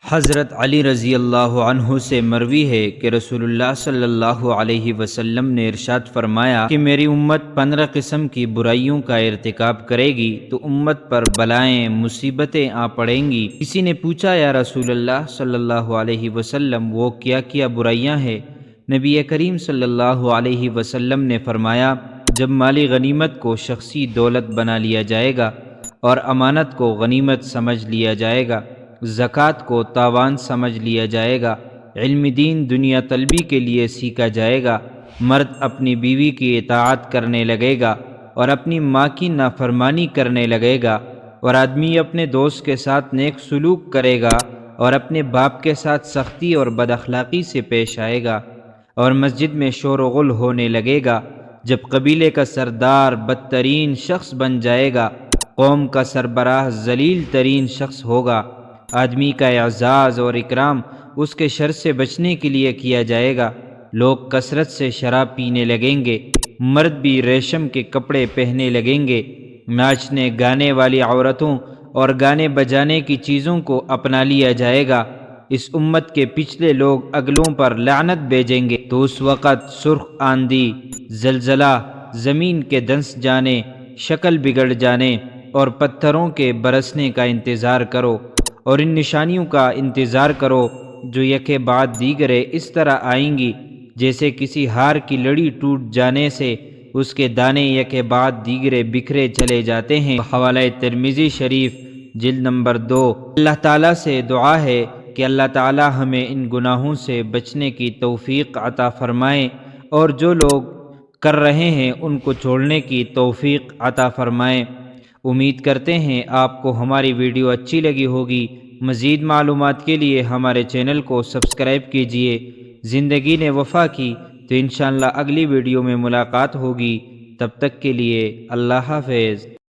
حضرت علی رضی اللہ عنہ سے مروی ہے کہ رسول اللہ صلی اللہ علیہ وسلم نے ارشاد فرمایا کہ میری امت 15 قسم کی برائیوں کا ارتکاب کرے گی تو امت پر بلائیں مصیبتیں آ پڑیں گی۔ کسی نے پوچھا یا رسول اللہ صلی اللہ علیہ وسلم وہ کیا برائیاں ہیں؟ نبی کریم صلی اللہ علیہ وسلم نے فرمایا، جب مالی غنیمت کو شخصی دولت بنا لیا جائے گا اور امانت کو غنیمت سمجھ لیا جائے گا، زکوٰۃ کو تاوان سمجھ لیا جائے گا، علم دین دنیا طلبی کے لیے سیکھا جائے گا، مرد اپنی بیوی کی اطاعت کرنے لگے گا اور اپنی ماں کی نافرمانی کرنے لگے گا، اور آدمی اپنے دوست کے ساتھ نیک سلوک کرے گا اور اپنے باپ کے ساتھ سختی اور بد اخلاقی سے پیش آئے گا، اور مسجد میں شور و غل ہونے لگے گا، جب قبیلے کا سردار بدترین شخص بن جائے گا، قوم کا سربراہ ذلیل ترین شخص ہوگا، آدمی کا اعزاز اور اکرام اس کے شر سے بچنے کے لیے کیا جائے گا، لوگ کثرت سے شراب پینے لگیں گے، مرد بھی ریشم کے کپڑے پہننے لگیں گے، ناچنے گانے والی عورتوں اور گانے بجانے کی چیزوں کو اپنا لیا جائے گا۔ اس امت کے پچھلے لوگ اگلوں پر لعنت بھیجیں گے تو اس وقت سرخ آندھی، زلزلہ، زمین کے دھنس جانے، شکل بگڑ جانے اور پتھروں کے برسنے کا انتظار کرو، اور ان نشانیوں کا انتظار کرو جو یکے بعد دیگرے اس طرح آئیں گی جیسے کسی ہار کی لڑی ٹوٹ جانے سے اس کے دانے یکے بعد دیگرے بکھرے چلے جاتے ہیں۔ حوالہ ترمذی شریف جلد نمبر 2۔ اللہ تعالیٰ سے دعا ہے کہ اللہ تعالیٰ ہمیں ان گناہوں سے بچنے کی توفیق عطا فرمائے، اور جو لوگ کر رہے ہیں ان کو چھوڑنے کی توفیق عطا فرمائے۔ امید کرتے ہیں آپ کو ہماری ویڈیو اچھی لگی ہوگی۔ مزید معلومات کے لیے ہمارے چینل کو سبسکرائب کیجیے۔ زندگی نے وفا کی تو انشاءاللہ اگلی ویڈیو میں ملاقات ہوگی، تب تک کے لیے اللہ حافظ۔